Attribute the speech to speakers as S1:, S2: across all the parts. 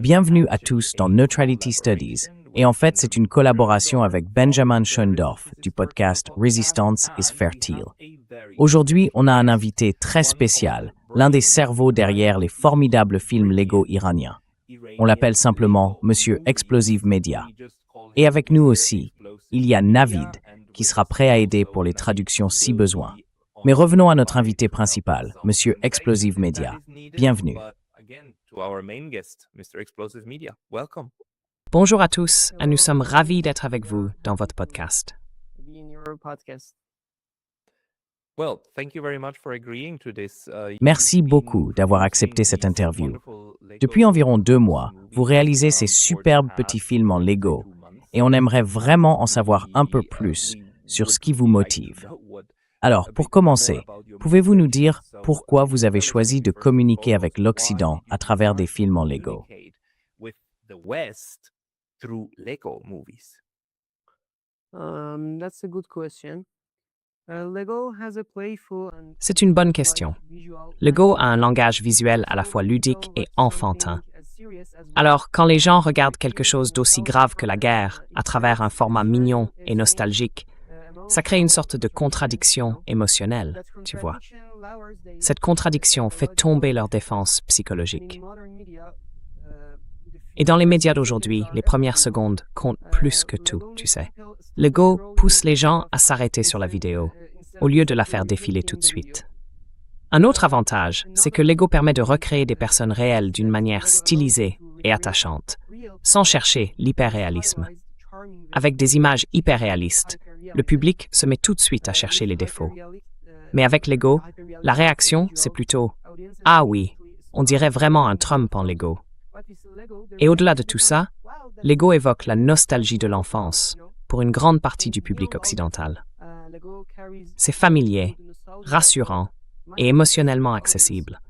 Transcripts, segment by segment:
S1: Bienvenue à tous dans Neutrality Studies. Et en fait, c'est une collaboration avec Benjamin Schoendorf du podcast Resistance is Fertile. Aujourd'hui, on a un invité très spécial, l'un des cerveaux derrière les formidables films Lego iraniens. On l'appelle simplement Monsieur Explosive Media. Et avec nous aussi, il y a Navid, qui sera prêt à aider pour les traductions si besoin. Mais revenons à notre invité principal, Monsieur Explosive Media. Bienvenue.
S2: Bonjour à tous, et nous sommes ravis d'être avec vous dans votre podcast.
S1: Merci beaucoup d'avoir accepté cette interview. Depuis environ 2 mois, vous réalisez ces superbes petits films en Lego, et on aimerait vraiment en savoir un peu plus sur ce qui vous motive. Alors, pour commencer, pouvez-vous nous dire pourquoi vous avez choisi de communiquer avec l'Occident à travers des films en Lego?
S3: That's a good question. Lego has a playful and
S2: C'est une bonne question. Lego a un langage visuel à la fois ludique et enfantin. Alors, quand les gens regardent quelque chose d'aussi grave que la guerre à travers un format mignon et nostalgique, ça crée une sorte de contradiction émotionnelle, tu vois. Cette contradiction fait tomber leur défense psychologique. Et dans les médias d'aujourd'hui, les premières secondes comptent plus que tout, tu sais. Lego pousse les gens à s'arrêter sur la vidéo, au lieu de la faire défiler tout de suite. Un autre avantage, c'est que Lego permet de recréer des personnes réelles d'une manière stylisée et attachante, sans chercher l'hyperréalisme. Avec des images hyperréalistes, le public se met tout de suite à chercher les défauts. Mais avec Lego, la réaction, c'est plutôt « Ah oui, on dirait vraiment un Trump en Lego ». Et au-delà de tout ça, Lego évoque la nostalgie de l'enfance pour une grande partie du public occidental. C'est familier, rassurant et émotionnellement accessible.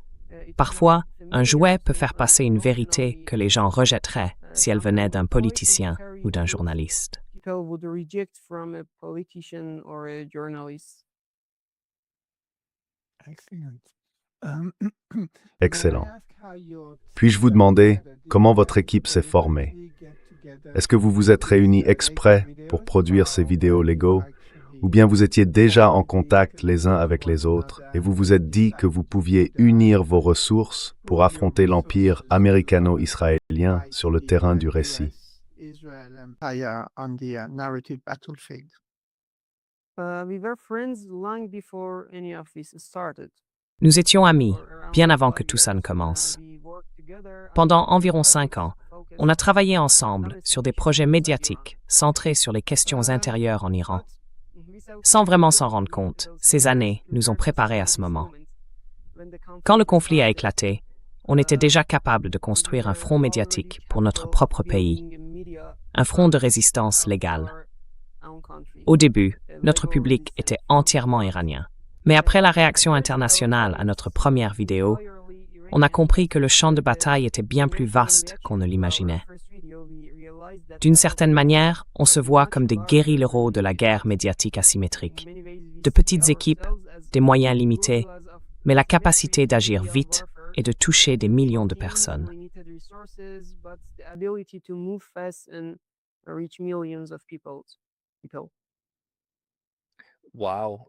S2: Parfois, un jouet peut faire passer une vérité que les gens rejetteraient si elle venait d'un politicien ou d'un journaliste.
S3: people would reject from a politician or a journalist.
S4: Excellent. Puis-je vous demander comment votre équipe s'est formée? Est-ce que vous vous êtes réunis exprès pour produire ces vidéos Lego, ou bien vous étiez déjà en contact les uns avec les autres et vous vous êtes dit que vous pouviez unir vos ressources pour affronter l'empire américano-israélien sur le terrain du récit?
S3: We were friends long before any of this started.
S2: Nous étions amis, bien avant que tout ça ne commence. Pendant environ 5 ans, on a travaillé ensemble sur des projets médiatiques centrés sur les questions intérieures en Iran. Sans vraiment s'en rendre compte, ces années nous ont préparés à ce moment. Quand le conflit a éclaté, on était déjà capable de construire un front médiatique pour notre propre pays, un front de résistance légale. Au début, notre public était entièrement iranien. Mais après la réaction internationale à notre première vidéo, on a compris que le champ de bataille était bien plus vaste qu'on ne l'imaginait. D'une certaine manière, on se voit comme des guérilleros de la guerre médiatique asymétrique. De petites équipes, des moyens limités, mais la capacité d'agir vite et de toucher des millions de personnes.
S1: Wow,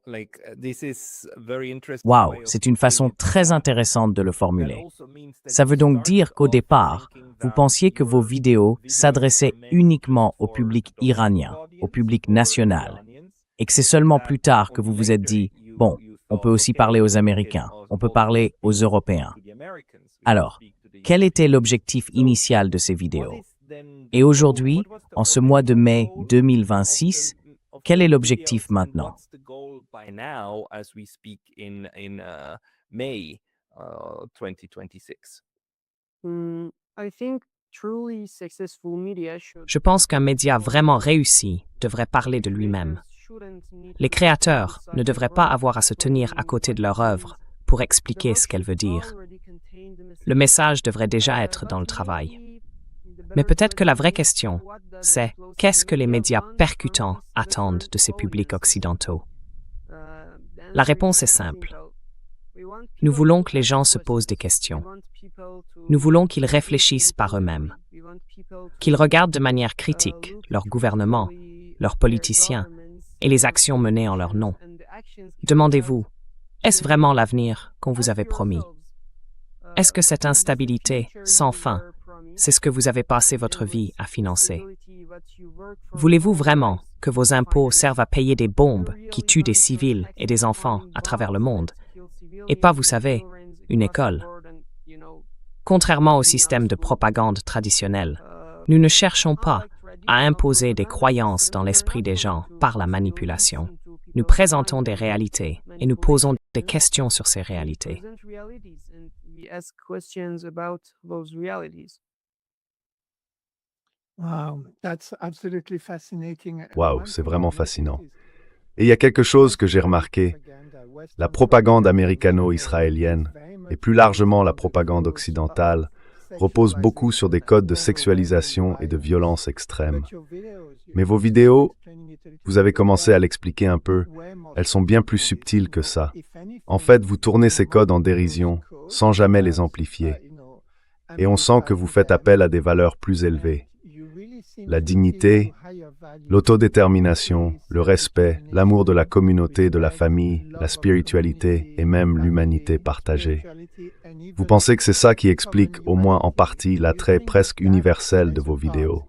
S1: c'est une façon très intéressante de le formuler. Ça veut donc dire qu'au départ, vous pensiez que vos vidéos s'adressaient uniquement au public iranien, au public national, et que c'est seulement plus tard que vous vous êtes dit, bon, on peut aussi parler aux Américains, on peut parler aux Européens. Alors, quel était l'objectif initial de ces vidéos? Et aujourd'hui, en ce mois de mai 2026, quel est l'objectif maintenant?
S2: Je pense qu'un média vraiment réussi devrait parler de lui-même. Les créateurs ne devraient pas avoir à se tenir à côté de leur œuvre pour expliquer ce qu'elle veut dire. Le message devrait déjà être dans le travail. Mais peut-être que la vraie question, c'est qu'est-ce que les médias percutants attendent de ces publics occidentaux? La réponse est simple. Nous voulons que les gens se posent des questions. Nous voulons qu'ils réfléchissent par eux-mêmes, qu'ils regardent de manière critique leur gouvernement, leurs politiciens et les actions menées en leur nom. Demandez-vous, est-ce vraiment l'avenir qu'on vous avait promis? Est-ce que cette instabilité sans fin, c'est ce que vous avez passé votre vie à financer? Voulez-vous vraiment que vos impôts servent à payer des bombes qui tuent des civils et des enfants à travers le monde, et pas, vous savez, une école? Contrairement au système de propagande traditionnel, nous ne cherchons pas à imposer des croyances dans l'esprit des gens par la manipulation. Nous présentons des réalités et nous posons des questions sur ces réalités.
S4: Waouh, c'est vraiment fascinant. Et il y a quelque chose que j'ai remarqué. La propagande américano-israélienne, et plus largement la propagande occidentale, repose beaucoup sur des codes de sexualisation et de violence extrême. Mais vos vidéos, vous avez commencé à l'expliquer un peu, elles sont bien plus subtiles que ça. En fait, vous tournez ces codes en dérision, sans jamais les amplifier. Et on sent que vous faites appel à des valeurs plus élevées. La dignité, l'autodétermination, le respect, l'amour de la communauté, de la famille, la spiritualité et même l'humanité partagée. Vous pensez que c'est ça qui explique, au moins en partie, l'attrait presque universel de vos vidéos?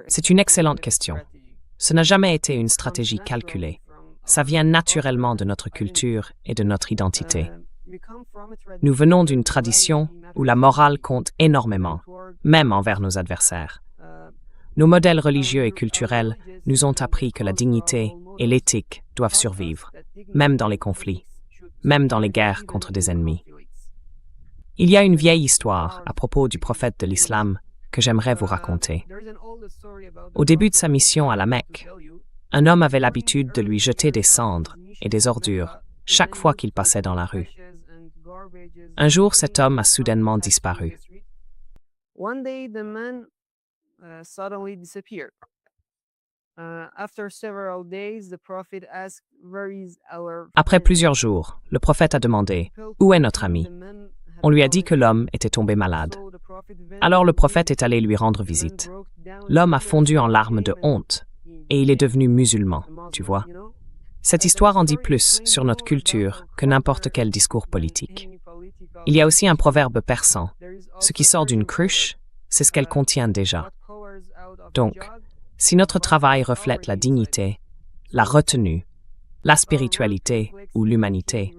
S2: C'est une excellente question. Ce n'a jamais été une stratégie calculée. Ça vient naturellement de notre culture et de notre identité. Nous venons d'une tradition où la morale compte énormément, même envers nos adversaires. Nos modèles religieux et culturels nous ont appris que la dignité et l'éthique doivent survivre, même dans les conflits, même dans les guerres contre des ennemis. Il y a une vieille histoire à propos du prophète de l'islam que j'aimerais vous raconter. Au début de sa mission à la Mecque, un homme avait l'habitude de lui jeter des cendres et des ordures chaque fois qu'il passait dans la rue. Un jour, cet homme a soudainement disparu. Après plusieurs jours, le prophète a demandé « Où est notre ami ?» On lui a dit que l'homme était tombé malade. Alors le prophète est allé lui rendre visite. L'homme a fondu en larmes de honte et il est devenu musulman, tu vois. Cette histoire en dit plus sur notre culture que n'importe quel discours politique. Il y a aussi un proverbe persan. Ce qui sort d'une cruche, c'est ce qu'elle contient déjà. Donc, si notre travail reflète la dignité, la retenue, la spiritualité ou l'humanité,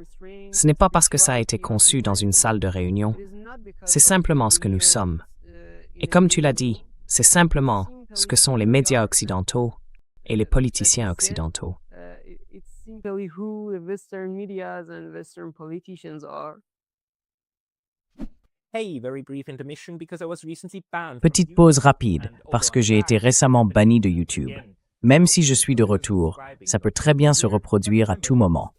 S2: ce n'est pas parce que ça a été conçu dans une salle de réunion, c'est simplement ce que nous sommes. Et comme tu l'as dit, c'est simplement ce que sont les médias occidentaux et les politiciens occidentaux.
S1: Petite pause rapide, parce que j'ai été récemment banni de YouTube. Même si je suis de retour, ça peut très bien se reproduire à tout moment.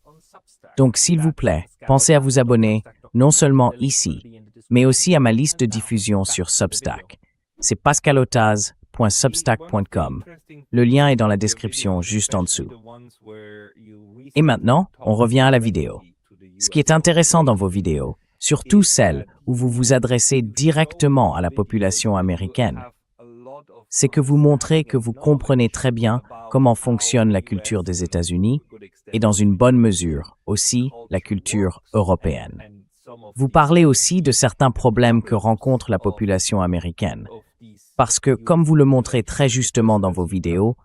S1: Donc, s'il vous plaît, pensez à vous abonner, non seulement ici, mais aussi à ma liste de diffusion sur Substack. C'est pascalotaz.substack.com. Le lien est dans la description juste en dessous. Et maintenant, on revient à la vidéo. Ce qui est intéressant dans vos vidéos, surtout celles où vous vous adressez directement à la population américaine, c'est que vous montrez que vous comprenez très bien comment fonctionne la culture des États-Unis et dans une bonne mesure aussi la culture européenne. Vous parlez aussi de certains problèmes que rencontre la population américaine, parce que, comme vous le montrez très justement dans vos vidéos,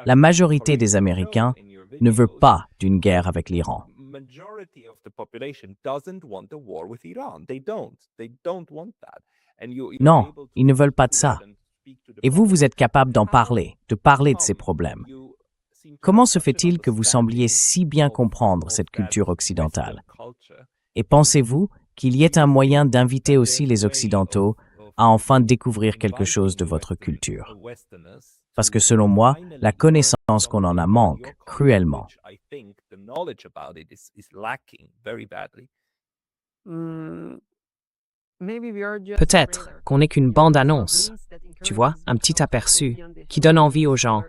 S1: la majorité des Américains ne veut pas d'une guerre avec l'Iran. Non, ils ne veulent pas de ça. Et vous, vous êtes capable d'en parler, de parler de ces problèmes. Comment se fait-il que vous sembliez si bien comprendre cette culture occidentale? Et pensez-vous qu'il y ait un moyen d'inviter aussi les Occidentaux à enfin découvrir quelque chose de votre culture? Parce que selon moi, la connaissance qu'on en a manque cruellement.
S2: Peut-être qu'on n'est qu'une bande-annonce, tu vois, un petit aperçu qui donne envie aux gens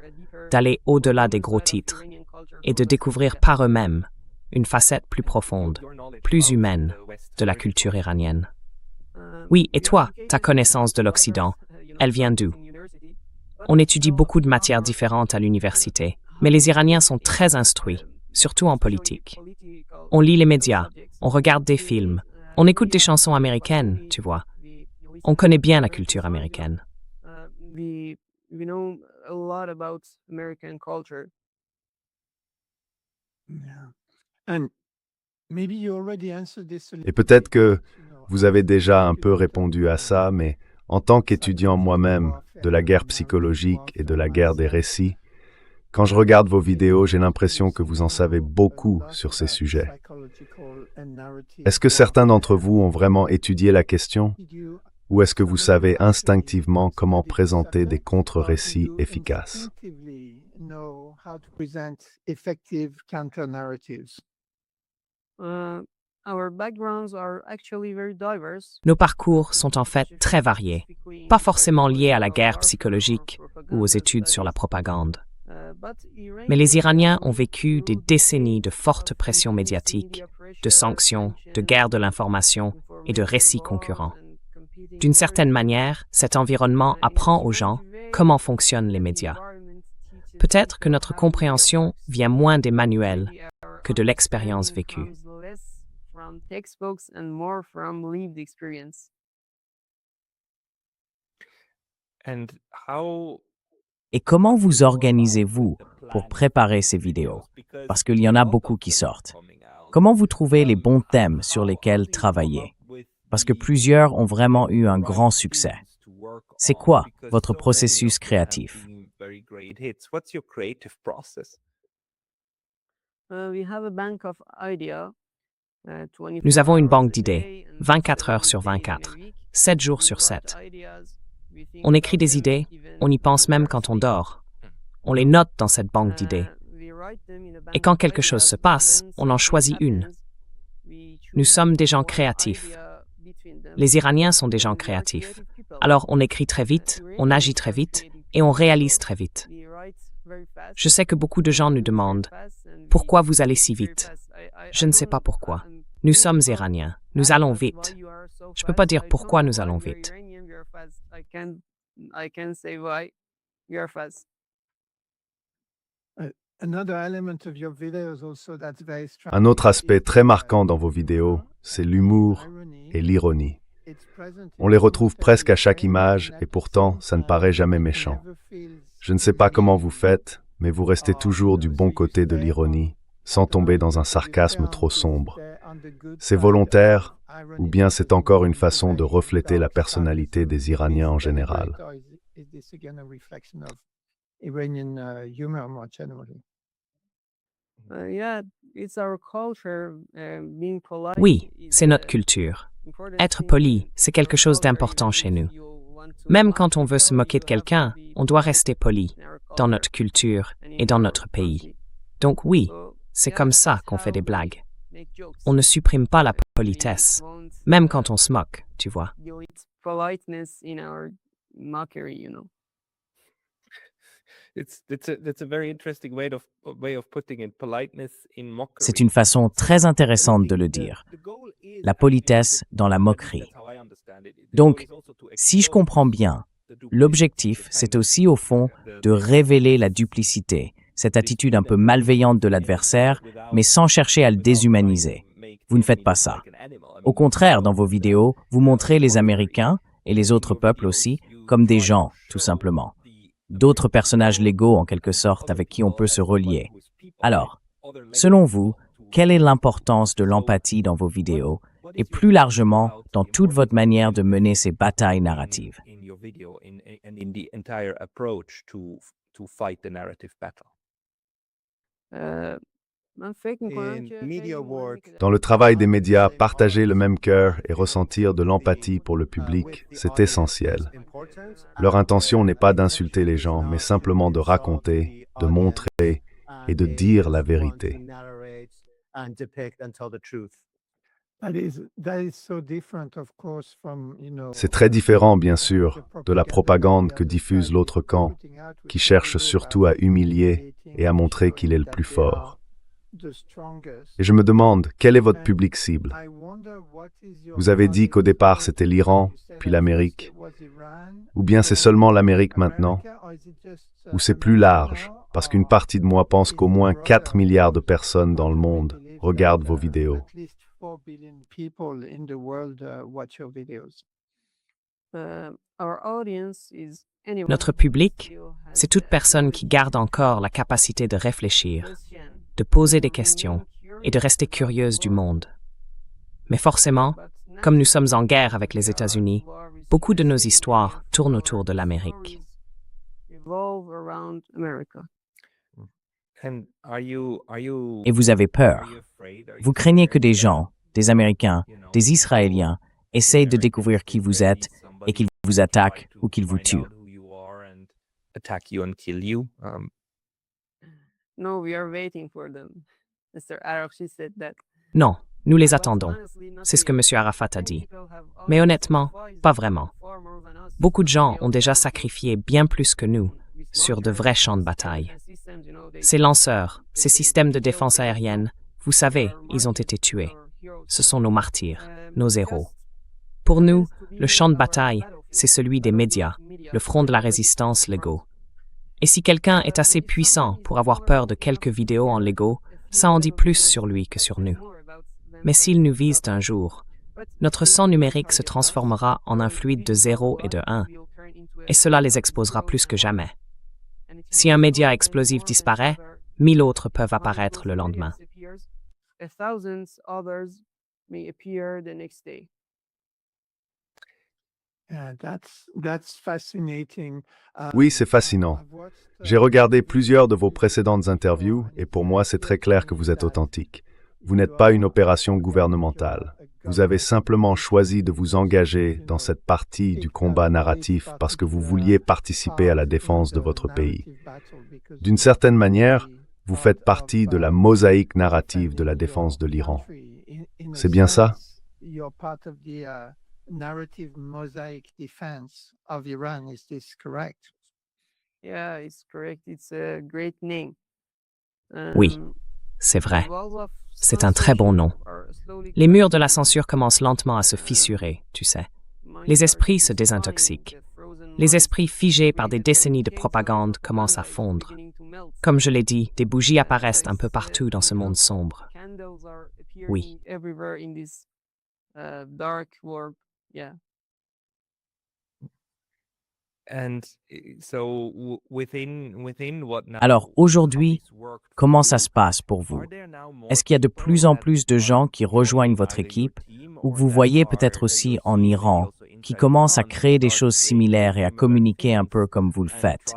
S2: d'aller au-delà des gros titres et de découvrir par eux-mêmes une facette plus profonde, plus humaine de la culture iranienne. Oui, et toi, ta connaissance de l'Occident, elle vient d'où? On étudie beaucoup de matières différentes à l'université, mais les Iraniens sont très instruits, surtout en politique. On lit les médias, on regarde des films, on écoute des chansons américaines, tu vois. On connaît bien la culture américaine.
S3: We know a lot about American culture.
S4: Et peut-être que vous avez déjà un peu répondu à ça, mais en tant qu'étudiant moi-même de la guerre psychologique et de la guerre des récits, quand je regarde vos vidéos, j'ai l'impression que vous en savez beaucoup sur ces sujets. Est-ce que certains d'entre vous ont vraiment étudié la question? Ou est-ce que vous savez instinctivement comment présenter des contre-récits efficaces?
S3: Our backgrounds are actually very diverse.
S2: Nos parcours sont en fait très variés, pas forcément liés à la guerre psychologique ou aux études sur la propagande. Mais les Iraniens ont vécu des décennies de fortes pressions médiatiques, de sanctions, de guerre de l'information et de récits concurrents. D'une certaine manière, cet environnement apprend aux gens comment fonctionnent les médias. Peut-être que notre compréhension vient moins des manuels que de l'expérience vécue.
S1: Et comment vous organisez-vous pour préparer ces vidéos? Parce qu'il y en a beaucoup qui sortent. Comment vous trouvez les bons thèmes sur lesquels travailler? Parce que plusieurs ont vraiment eu un grand succès. C'est quoi votre processus créatif?
S2: Nous avons une banque d'idées, 24 heures sur 24, 7 jours sur 7. On écrit des idées, on y pense même quand on dort. On les note dans cette banque d'idées. Et quand quelque chose se passe, on en choisit une. Nous sommes des gens créatifs. Les Iraniens sont des gens créatifs. Alors on écrit très vite, on agit très vite et on réalise très vite. Je sais que beaucoup de gens nous demandent « Pourquoi vous allez si vite ?» Je ne sais pas pourquoi. Nous sommes Iraniens, nous allons vite. Je ne peux pas dire pourquoi nous allons vite.
S4: Un autre aspect très marquant dans vos vidéos, c'est l'humour et l'ironie. On les retrouve presque à chaque image et pourtant, ça ne paraît jamais méchant. Je ne sais pas comment vous faites, mais vous restez toujours du bon côté de l'ironie, sans tomber dans un sarcasme trop sombre. C'est volontaire, ou bien c'est encore une façon de refléter la personnalité des Iraniens en général?
S2: Oui, c'est notre culture. Être poli, c'est quelque chose d'important chez nous. Même quand on veut se moquer de quelqu'un, on doit rester poli, dans notre culture et dans notre pays. Donc oui, c'est comme ça qu'on fait des blagues. On ne supprime pas la politesse, même quand on se moque, tu vois.
S1: C'est une façon très intéressante de le dire. La politesse dans la moquerie. Donc, si je comprends bien, l'objectif, c'est aussi au fond de révéler la duplicité, cette attitude un peu malveillante de l'adversaire, mais sans chercher à le déshumaniser. Vous ne faites pas ça. Au contraire, dans vos vidéos, vous montrez les Américains, et les autres peuples aussi, comme des gens, tout simplement. D'autres personnages légaux, en quelque sorte, avec qui on peut se relier. Alors, selon vous, quelle est l'importance de l'empathie dans vos vidéos et plus largement dans toute votre manière de mener ces batailles narratives?
S4: Dans le travail des médias, partager le même cœur et ressentir de l'empathie pour le public, c'est essentiel. Leur intention n'est pas d'insulter les gens, mais simplement de raconter, de montrer et de dire la vérité. C'est très différent, bien sûr, de la propagande que diffuse l'autre camp, qui cherche surtout à humilier et à montrer qu'il est le plus fort. Et je me demande, quel est votre public cible? Vous avez dit qu'au départ c'était l'Iran, puis l'Amérique. Ou bien c'est seulement l'Amérique maintenant? Ou c'est plus large, parce qu'une partie de moi pense qu'au moins 4 milliards de personnes dans le monde regardent vos vidéos.
S2: Notre public, c'est toute personne qui garde encore la capacité de réfléchir, de poser des questions et de rester curieuse du monde. Mais forcément, comme nous sommes en guerre avec les États-Unis, beaucoup de nos histoires tournent autour de l'Amérique.
S1: Et vous avez peur. Vous craignez que des gens, des Américains, des Israéliens, essayent de découvrir qui vous êtes et qu'ils vous attaquent ou qu'ils vous tuent.
S2: Non, nous les attendons. C'est ce que M. Arafat a dit. Mais honnêtement, pas vraiment. Beaucoup de gens ont déjà sacrifié bien plus que nous sur de vrais champs de bataille. Ces lanceurs, ces systèmes de défense aérienne, vous savez, ils ont été tués. Ce sont nos martyrs, nos héros. Pour nous, le champ de bataille, c'est celui des médias, le front de la résistance Lego. Et si quelqu'un est assez puissant pour avoir peur de quelques vidéos en Lego, ça en dit plus sur lui que sur nous. Mais s'ils nous visent un jour, notre sang numérique se transformera en un fluide de 0 et de 1, et cela les exposera plus que jamais. Si un média explosif disparaît, 1000 autres peuvent apparaître le lendemain.
S4: Oui, c'est fascinant. J'ai regardé plusieurs de vos précédentes interviews et pour moi, c'est très clair que vous êtes authentique. Vous n'êtes pas une opération gouvernementale. Vous avez simplement choisi de vous engager dans cette partie du combat narratif parce que vous vouliez participer à la défense de votre pays. D'une certaine manière, vous faites partie de la mosaïque narrative de la défense de l'Iran. C'est bien ça?
S5: Narrative mosaic defense of Iran. Is this correct?
S3: Yeah, it's correct. It's a great name.
S2: Oui, c'est vrai. C'est un très bon nom. Les murs de la censure commencent lentement à se fissurer, tu sais. Les esprits se désintoxiquent. Les esprits figés par des décennies de propagande commencent à fondre. Comme je l'ai dit, des bougies apparaissent un peu partout dans ce monde sombre. Oui.
S3: Yeah.
S1: Alors aujourd'hui, comment ça se passe pour vous? Est-ce qu'il y a de plus en plus de gens qui rejoignent votre équipe ou que vous voyez peut-être aussi en Iran qui commencent à créer des choses similaires et à communiquer un peu comme vous le faites?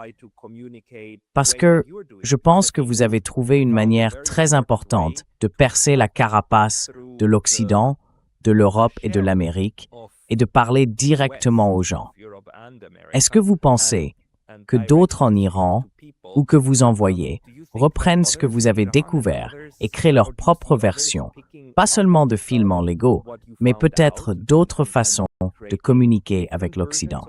S1: Parce que je pense que vous avez trouvé une manière très importante de percer la carapace de l'Occident, de l'Europe et de l'Amérique et de parler directement aux gens. Est-ce que vous pensez que d'autres en Iran ou que vous envoyez reprennent ce que vous avez découvert et créent leur propre version, pas seulement de films en Lego, mais peut-être d'autres façons de communiquer avec l'Occident?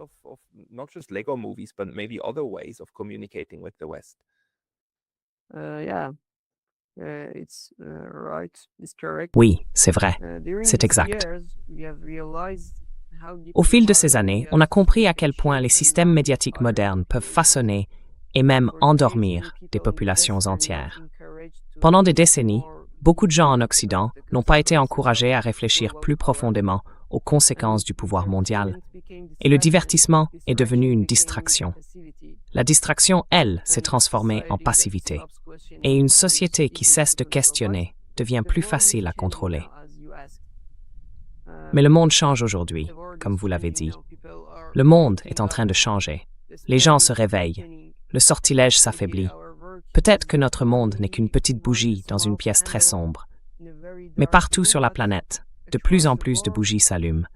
S2: Oui, c'est vrai. C'est exact. Au fil de ces années, on a compris à quel point les systèmes médiatiques modernes peuvent façonner et même endormir des populations entières. Pendant des décennies, beaucoup de gens en Occident n'ont pas été encouragés à réfléchir plus profondément aux conséquences du pouvoir mondial. Et le divertissement est devenu une distraction. La distraction, elle, s'est transformée en passivité. Et une société qui cesse de questionner devient plus facile à contrôler. Mais le monde change aujourd'hui, comme vous l'avez dit. Le monde est en train de changer. Les gens se réveillent. Le sortilège s'affaiblit. Peut-être que notre monde n'est qu'une petite bougie dans une pièce très sombre. Mais partout sur la planète, de plus en plus de bougies s'allument.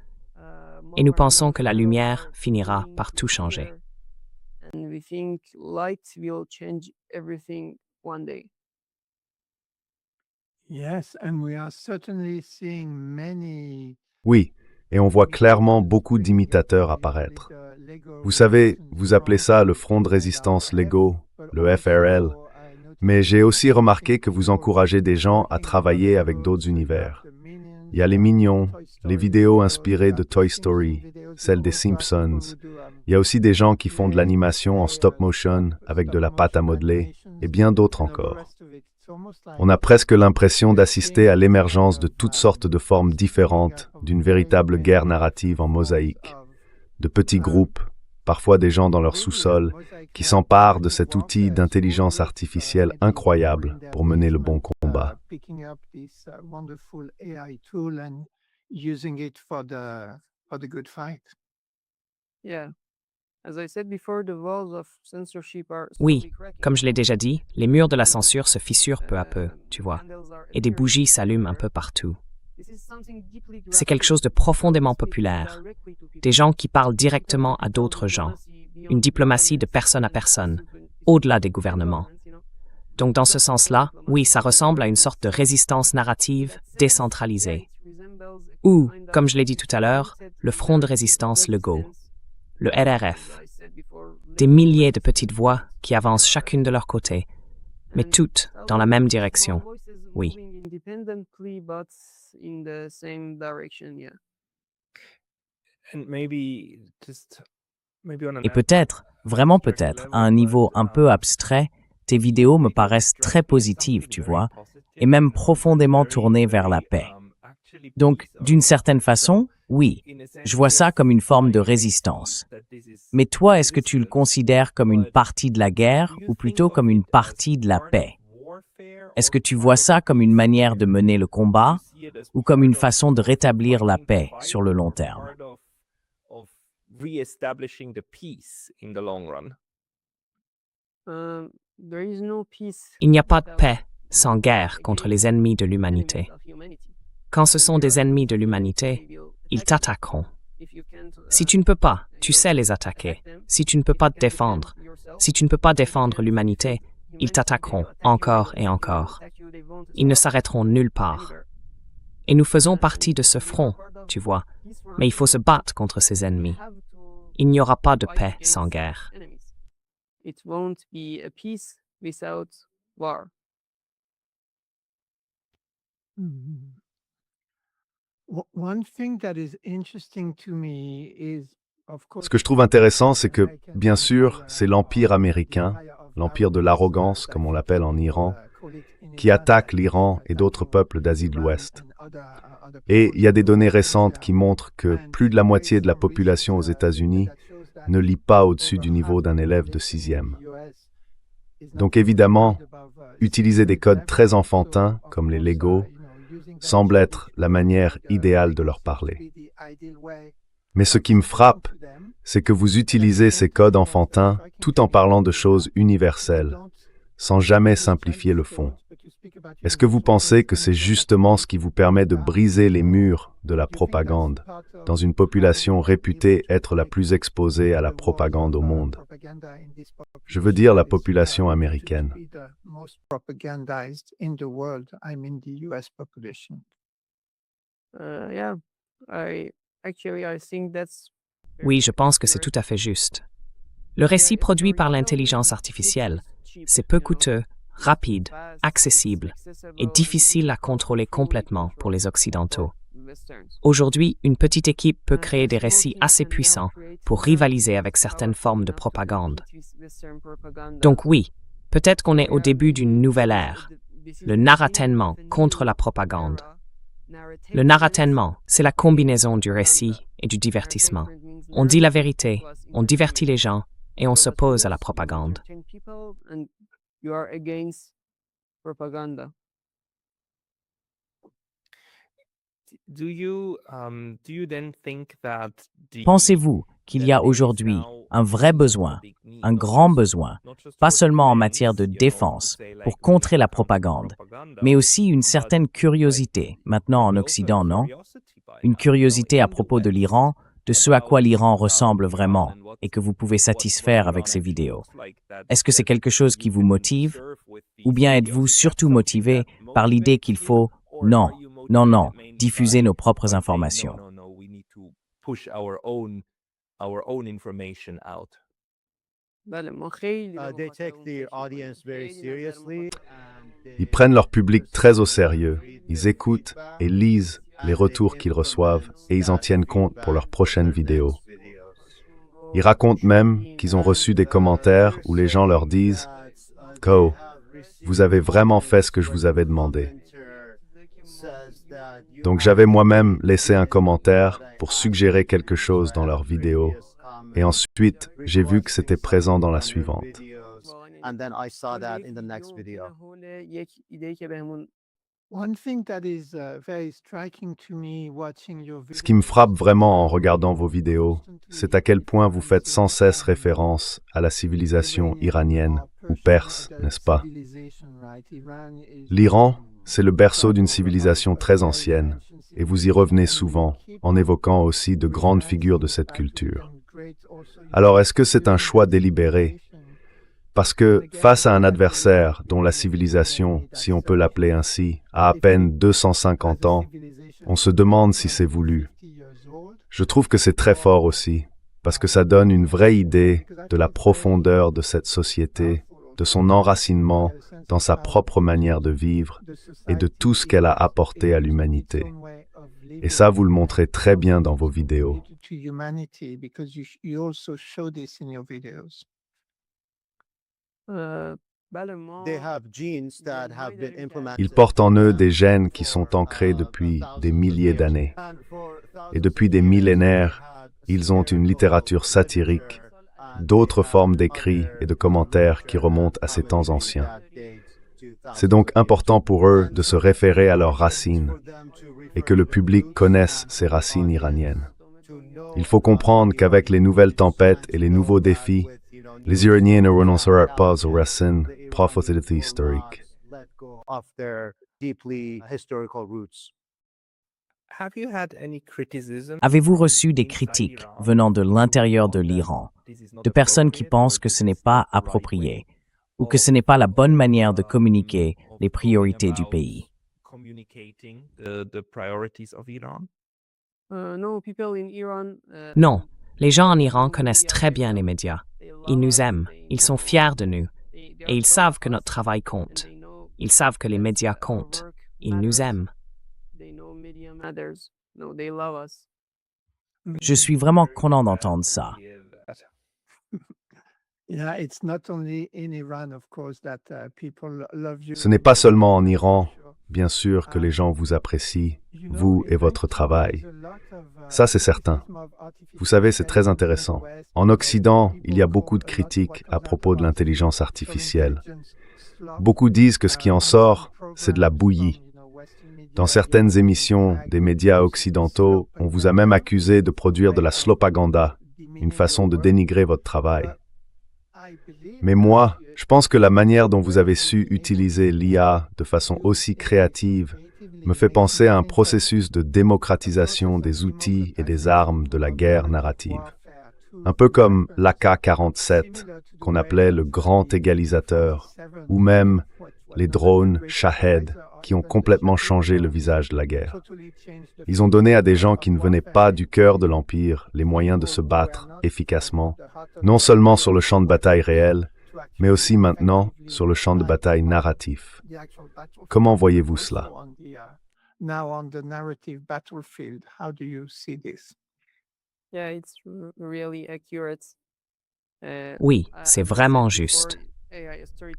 S2: Et nous pensons que la lumière finira par tout changer.
S5: Yes, and we are certainly seeing many
S4: Oui, et on voit clairement beaucoup d'imitateurs apparaître. Vous savez, vous appelez ça le Front de résistance Lego, le FRL, mais j'ai aussi remarqué que vous encouragez des gens à travailler avec d'autres univers. Il y a les Minions, les vidéos inspirées de Toy Story, celles des Simpsons. Il y a aussi des gens qui font de l'animation en stop motion avec de la pâte à modeler, et bien d'autres encore. On a presque l'impression d'assister à l'émergence de toutes sortes de formes différentes d'une véritable guerre narrative en mosaïque. De petits groupes, parfois des gens dans leur sous-sol, qui s'emparent de cet outil d'intelligence artificielle incroyable pour mener le bon combat.
S3: Yeah. As I said before, the walls of censorship are
S2: Oui,
S3: slowly cracking.
S2: comme je l'ai déjà dit, les murs de la censure se fissurent peu à peu, tu vois, et des bougies s'allument un peu partout. C'est quelque chose de profondément populaire. Des gens qui parlent directement à d'autres gens. Une diplomatie de personne à personne, au-delà des gouvernements. Donc dans ce sens-là, oui, ça ressemble à une sorte de résistance narrative décentralisée. Ou, comme je l'ai dit tout à l'heure, le Front de résistance Lego, le RRF. Des milliers de petites voix qui avancent chacune de leur côté, mais toutes dans la même direction. Oui.
S3: Independently, but in the same direction, yeah.
S1: Et peut-être, vraiment peut-être, à un niveau un peu abstrait, tes vidéos me paraissent très positives, tu vois, et même profondément tournées vers la paix. Donc, d'une certaine façon, oui, je vois ça comme une forme de résistance. Mais toi, est-ce que tu le considères comme une partie de la guerre ou plutôt comme une partie de la paix? Est-ce que tu vois ça comme une manière de mener le combat ou comme une façon de rétablir la paix sur le long terme?
S3: There is no peace.
S2: Il n'y a pas de paix sans guerre contre les ennemis de l'humanité. Quand ce sont des ennemis de l'humanité, ils t'attaqueront. Si tu ne peux pas, tu sais les attaquer. Si tu ne peux pas te défendre, si tu ne peux pas défendre l'humanité, ils t'attaqueront encore et encore. Ils ne s'arrêteront nulle part. Et nous faisons partie de ce front, tu vois, mais il faut se battre contre ces ennemis. Il n'y aura pas de paix sans guerre.
S3: It won't be a peace without war.
S5: Mhm. One thing that is interesting to me is, of course,
S4: Ce que je trouve intéressant, c'est que, bien sûr, c'est l'Empire américain, l'Empire de l'arrogance, comme on l'appelle en Iran, qui attaque l'Iran et d'autres peuples d'Asie de l'Ouest. Et il y a des données récentes qui montrent que plus de la moitié de la population aux États-Unis ne lit pas au-dessus du niveau d'un élève de 6e. Donc évidemment, utiliser des codes très enfantins, comme les Lego, semble être la manière idéale de leur parler. Mais ce qui me frappe, c'est que vous utilisez ces codes enfantins tout en parlant de choses universelles, sans jamais simplifier le fond. Est-ce que vous pensez que c'est justement ce qui vous permet de briser les murs de la propagande dans une population réputée être la plus exposée à la propagande au monde? Je veux dire la population américaine.
S3: Yeah, I think that's
S2: Oui, je pense que c'est tout à fait juste. Le récit produit par l'intelligence artificielle, c'est peu coûteux, rapide, accessible et difficile à contrôler complètement pour les Occidentaux. Aujourd'hui, une petite équipe peut créer des récits assez puissants pour rivaliser avec certaines formes de propagande. Donc oui, peut-être qu'on est au début d'une nouvelle ère, le narratènement contre la propagande. Le narratènement, c'est la combinaison du récit et du divertissement. On dit la vérité, on divertit les gens et on s'oppose à la propagande.
S3: You are against propaganda.
S1: Pensez-vous qu'il y a aujourd'hui un vrai besoin, un grand besoin, pas seulement en matière de défense pour contrer la propagande, mais aussi une certaine curiosité, maintenant en Occident, non? Une curiosité à propos de l'Iran, de ce à quoi l'Iran ressemble vraiment et que vous pouvez satisfaire avec ces vidéos. Est-ce que c'est quelque chose qui vous motive? Ou bien êtes-vous surtout motivé par l'idée qu'il faut, non, diffuser nos propres informations.
S6: They take their audience very seriously.
S4: Ils prennent leur public très au sérieux. Ils écoutent et lisent les retours qu'ils reçoivent et ils en tiennent compte pour leurs prochaines vidéos. Ils racontent même qu'ils ont reçu des commentaires où les gens leur disent « Go, vous avez vraiment fait ce que je vous avais demandé. » Donc j'avais moi-même laissé un commentaire pour suggérer quelque chose dans leur vidéo et ensuite j'ai vu que c'était présent dans la suivante.
S6: And then I saw that in the next video.
S5: One thing that is very striking to me watching your
S4: Ce qui me frappe vraiment en regardant vos vidéos, c'est à quel point vous faites sans cesse référence à la civilisation iranienne ou perse, n'est-ce pas? L'Iran, c'est le berceau d'une civilisation très ancienne, et vous y revenez souvent, en évoquant aussi de grandes figures de cette culture. Alors, est-ce que c'est un choix délibéré? Parce que, face à un adversaire dont la civilisation, si on peut l'appeler ainsi, a à peine 250 ans, on se demande si c'est voulu. Je trouve que c'est très fort aussi, parce que ça donne une vraie idée de la profondeur de cette société, de son enracinement dans sa propre manière de vivre et de tout ce qu'elle a apporté à l'humanité. Et ça, vous le montrez très bien dans vos vidéos.
S6: They have genes that have been implemented.
S4: Ils portent en eux des gènes qui sont ancrés depuis des milliers d'années. Et depuis des millénaires, ils ont une littérature satirique, d'autres formes d'écrits et de commentaires qui remontent à ces temps anciens. C'est donc important pour eux de se référer à leurs racines et que le public connaisse ces racines iraniennes. Il faut comprendre qu'avec les nouvelles tempêtes et les nouveaux défis, les Iraniens ne renoncèrent pas aux racines profondes historiques.
S1: Avez-vous reçu des critiques venant de l'intérieur de l'Iran, de personnes qui pensent que ce n'est pas approprié ou que ce n'est pas la bonne manière de communiquer les priorités du pays?
S2: Non, les gens en Iran connaissent très bien les médias. Ils nous aiment, ils sont fiers de nous, et ils savent que notre travail compte. Ils savent que les médias comptent. Ils nous aiment.
S1: Je suis vraiment content d'entendre ça.
S4: Ce n'est pas seulement en Iran, bien sûr, que les gens vous apprécient, vous et votre travail. Ça, c'est certain. Vous savez, c'est très intéressant. En Occident, il y a beaucoup de critiques à propos de l'intelligence artificielle. Beaucoup disent que ce qui en sort, c'est de la bouillie. Dans certaines émissions des médias occidentaux, on vous a même accusé de produire de la slopaganda, une façon de dénigrer votre travail. Mais moi, je pense que la manière dont vous avez su utiliser l'IA de façon aussi créative me fait penser à un processus de démocratisation des outils et des armes de la guerre narrative. Un peu comme l'AK-47, qu'on appelait le grand égalisateur, ou même les drones Shahed, qui ont complètement changé le visage de la guerre. Ils ont donné à des gens qui ne venaient pas du cœur de l'Empire les moyens de se battre efficacement, non seulement sur le champ de bataille réel, mais aussi maintenant sur le champ de bataille narratif. Comment voyez-vous cela?
S2: Oui, c'est vraiment juste.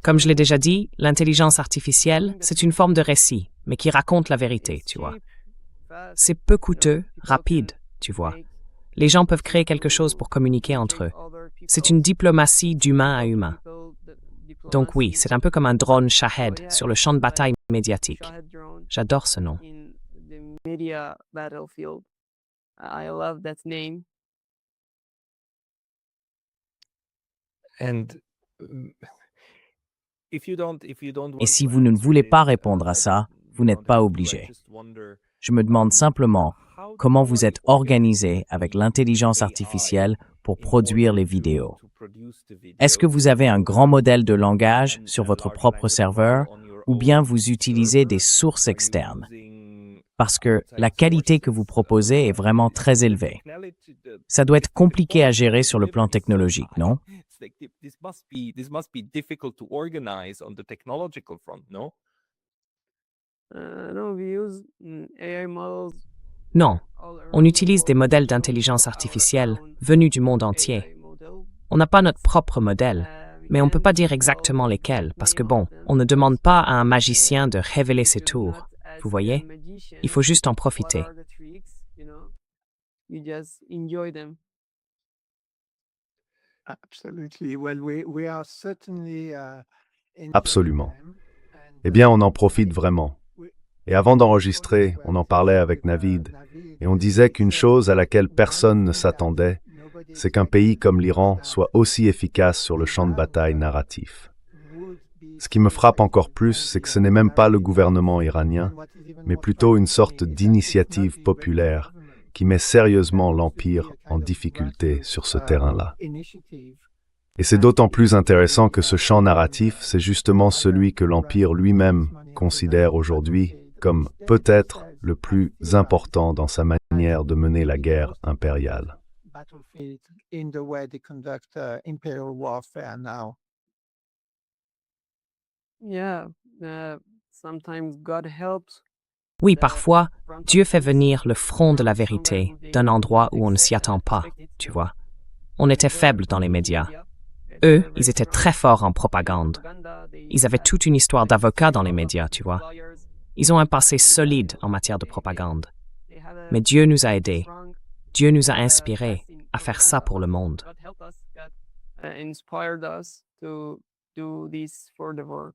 S2: Comme je l'ai déjà dit, l'intelligence artificielle, c'est une forme de récit, mais qui raconte la vérité, tu vois. C'est peu coûteux, rapide, tu vois. Les gens peuvent créer quelque chose pour communiquer entre eux. C'est une diplomatie d'humain à humain. Donc oui, c'est un peu comme un drone Shahed sur le champ de bataille médiatique. J'adore ce nom.
S1: Et si vous ne voulez pas répondre à ça, vous n'êtes pas obligé. Je me demande simplement comment vous êtes organisé avec l'intelligence artificielle pour produire les vidéos. Est-ce que vous avez un grand modèle de langage sur votre propre serveur ou bien vous utilisez des sources externes? Parce que la qualité que vous proposez est vraiment très élevée. Ça doit être compliqué à gérer sur le plan technologique, non?
S3: No, we use AI models
S2: Non,
S3: all
S2: on
S3: around
S2: utilise
S3: the
S2: des
S3: world.
S2: modèles d'intelligence artificielle
S3: Our own
S2: venus du monde entier.
S3: AI model.
S2: On n'a pas notre propre modèle,
S3: We
S2: mais on ne peut
S3: can't
S2: pas dire
S3: tell
S2: exactement
S3: the
S2: lesquels, parce que
S3: name
S2: bon,
S3: of them
S2: on ne demande
S3: because,
S2: pas à un magicien de révéler ses
S3: we do not
S2: tours.
S3: ask
S2: Vous voyez?
S3: a magician
S2: Il faut juste en
S3: what
S2: profiter.
S3: are the tricks, you know? You just enjoy them.
S5: Absolutely. Well, we are certainly enjoying
S4: Absolument.
S5: them, and,
S4: Eh bien, on en profite vraiment. Et avant d'enregistrer, on en parlait avec Navid, et on disait qu'une chose à laquelle personne ne s'attendait, c'est qu'un pays comme l'Iran soit aussi efficace sur le champ de bataille narratif. Ce qui me frappe encore plus, c'est que ce n'est même pas le gouvernement iranien, mais plutôt une sorte d'initiative populaire qui met sérieusement l'Empire en difficulté sur ce terrain-là. Et c'est d'autant plus intéressant que ce champ narratif, c'est justement celui que l'Empire lui-même considère aujourd'hui comme peut-être le plus important dans sa manière de mener la guerre impériale.
S5: battlefield in the way they conduct imperial warfare now.
S3: Yeah, sometimes God helps.
S2: Oui, parfois, Dieu fait venir le front de la vérité d'un endroit où on ne s'y attend pas, tu vois. On était faible dans les médias. Eux, ils étaient très forts en propagande. Ils avaient toute une histoire d'avocats dans les médias, tu vois. Ils ont un passé solide en matière de propagande. Mais Dieu nous a aidés. Dieu nous a inspirés à faire ça pour le monde.
S3: God help us. God inspired us to do this for the world.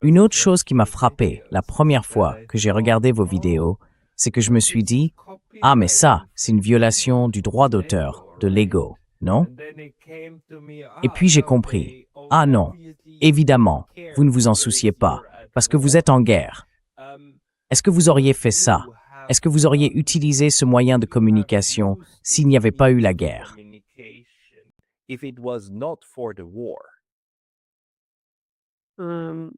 S1: Une autre chose qui m'a frappé la première fois que j'ai regardé vos vidéos, c'est que je me suis dit, ah mais ça, c'est une violation du droit d'auteur, de Lego, non? Et puis j'ai compris, ah non, évidemment, vous ne vous en souciez pas, parce que vous êtes en guerre. Est-ce que vous auriez fait ça? Est-ce que vous auriez utilisé ce moyen de communication s'il n'y avait pas eu la guerre?
S3: Um,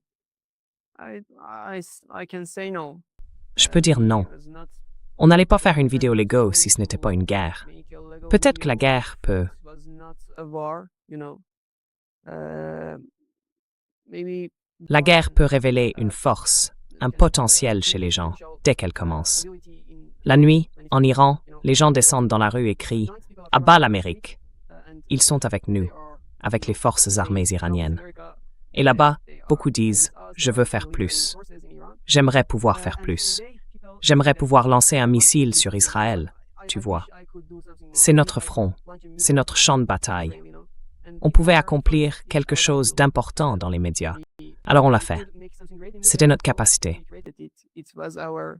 S3: I can say no.
S2: Je peux dire non.
S3: It's not
S2: On n'allait pas faire une vidéo Lego si ce n'était pas une guerre.
S3: make a Lego
S2: Peut-être que la
S3: video.
S2: guerre peut...
S3: It was not a war, you know. Maybe
S2: La guerre peut révéler une force, un potentiel chez les gens, dès qu'elle commence. La nuit, en Iran, les gens descendent dans la rue et crient « À bas l'Amérique !» Ils sont avec nous, avec les forces armées iraniennes. Et là-bas, beaucoup disent « Je veux faire plus. J'aimerais pouvoir faire plus. J'aimerais pouvoir lancer un missile sur Israël, tu vois. C'est notre front, c'est notre champ de bataille. On pouvait accomplir quelque chose d'important dans les médias. Alors on l'a fait. C'était notre capacité.
S3: It was our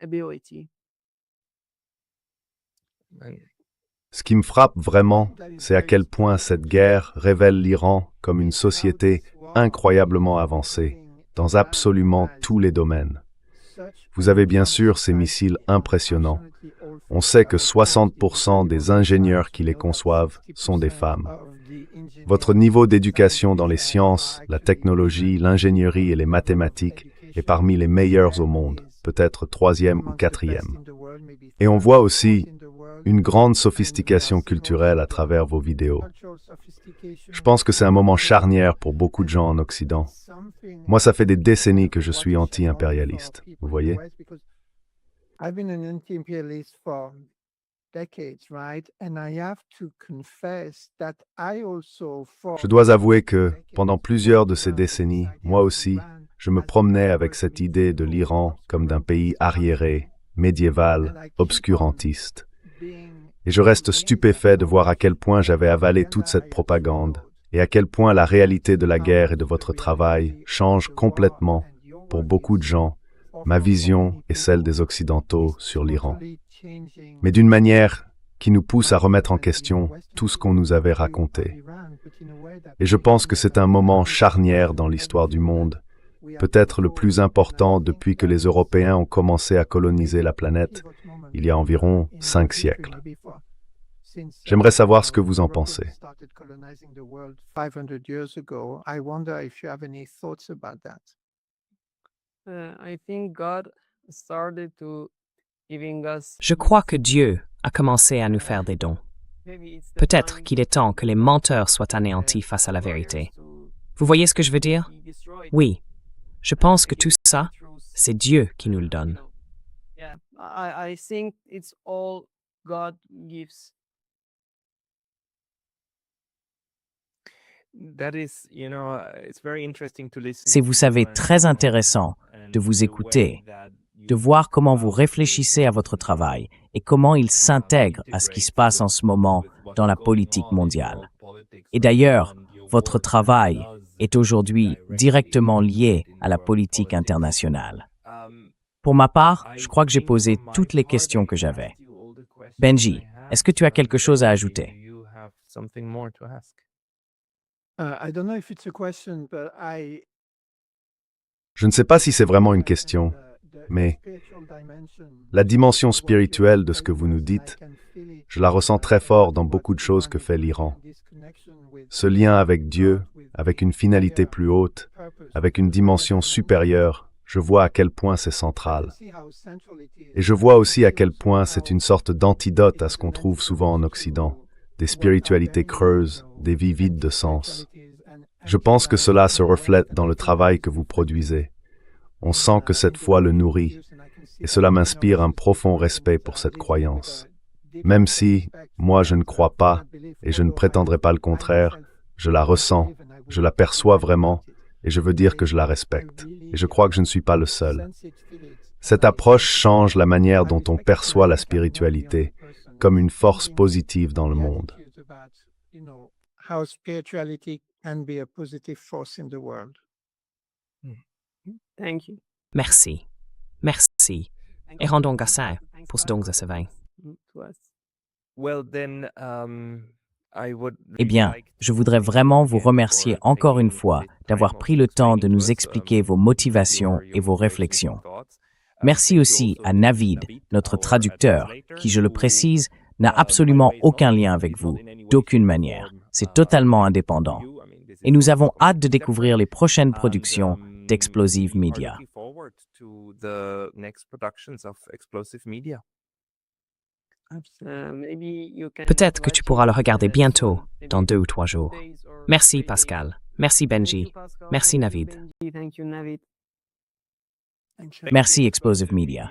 S3: ability.
S4: Ce qui me frappe vraiment, c'est à quel point cette guerre révèle l'Iran comme une société incroyablement avancée, dans absolument tous les domaines. Vous avez bien sûr ces missiles impressionnants. On sait que 60% des ingénieurs qui les conçoivent sont des femmes. Votre niveau d'éducation dans les sciences, la technologie, l'ingénierie et les mathématiques est parmi les meilleurs au monde, peut-être 3e ou 4e. Et on voit aussi une grande sophistication culturelle à travers vos vidéos. Je pense que c'est un moment charnière pour beaucoup de gens en Occident. Moi, ça fait des décennies que je suis anti-impérialiste, vous voyez?
S5: I've been an anti-imperialist for decades, right? And I have to confess that I also
S4: Je dois avouer que, pendant plusieurs de ces décennies, moi aussi, je me promenais avec cette idée de l'Iran comme d'un pays arriéré, médiéval, obscurantiste. Et je reste stupéfait de voir à quel point j'avais avalé toute cette propagande et à quel point la réalité de la guerre et de votre travail change complètement, pour beaucoup de gens, ma vision et celle des Occidentaux sur l'Iran. Mais d'une manière qui nous pousse à remettre en question tout ce qu'on nous avait raconté. Et je pense que c'est un moment charnière dans l'histoire du monde, peut-être le plus important depuis que les Européens ont commencé à coloniser la planète, il y a environ 5 siècles. J'aimerais savoir ce que vous en pensez.
S5: Started colonizing the world 500 years ago. I wonder if you have any thoughts about that.
S3: I think God started to giving us.
S2: Je crois que Dieu a commencé à nous faire des dons.
S3: Maybe it's the
S2: Peut-être
S3: time
S2: qu'il est temps que les menteurs soient anéantis face à la vérité. Vous voyez ce que je veux dire? Oui, je pense que tout ça, c'est Dieu qui nous le donne.
S3: Yeah, I think it's all God gives.
S1: C'est, vous savez, très intéressant de vous écouter, de voir comment vous réfléchissez à votre travail et comment il s'intègre à ce qui se passe en ce moment dans la politique mondiale. Et d'ailleurs, votre travail est aujourd'hui directement lié à la politique internationale. Pour ma part, je crois que j'ai posé toutes les questions que j'avais. Benji, est-ce que tu as quelque chose à ajouter?
S5: I don't know if it's a question, but
S4: Je ne sais pas si c'est vraiment une question, mais la dimension spirituelle de ce que vous nous dites, je la ressens très fort dans beaucoup de choses que fait l'Iran. Ce lien avec Dieu, avec une finalité plus haute, avec une dimension supérieure, je vois à quel point c'est central. Et je vois aussi à quel point c'est une sorte d'antidote à ce qu'on trouve souvent en Occident, des spiritualités creuses, des vies vides de sens. Je pense que cela se reflète dans le travail que vous produisez. On sent que cette foi le nourrit, et cela m'inspire un profond respect pour cette croyance. Même si, moi, je ne crois pas, et je ne prétendrai pas le contraire, je la ressens, je la perçois vraiment, et je veux dire que je la respecte. Et je crois que je ne suis pas le seul. Cette approche change la manière dont on perçoit la spiritualité, comme une force positive dans le monde.
S5: How spirituality can be a positive force in the world.
S3: Thank you.
S2: Merci. Merci. Et rendons grâce pour ce don que ça va.
S3: To us.
S1: Eh bien, je voudrais vraiment vous remercier encore une fois d'avoir pris le temps de nous expliquer vos motivations et vos réflexions. Merci aussi à Navid, notre traducteur, qui, je le précise, n'a absolument aucun lien avec vous, d'aucune manière. C'est totalement indépendant. Et nous avons hâte de découvrir les prochaines productions d'Explosive Media.
S3: Maybe you can
S2: Peut-être que tu pourras le regarder
S3: watch
S2: bientôt,
S3: maybe
S2: dans 2 ou 3 jours.
S3: days or
S2: Merci
S3: 3
S2: Pascal.
S3: days.
S2: Merci
S3: Thank
S2: Benji.
S3: you, Pascal.
S2: Merci
S3: Thank you,
S2: Navid.
S3: Benji. Thank you, Navid.
S1: Merci Explosive Media.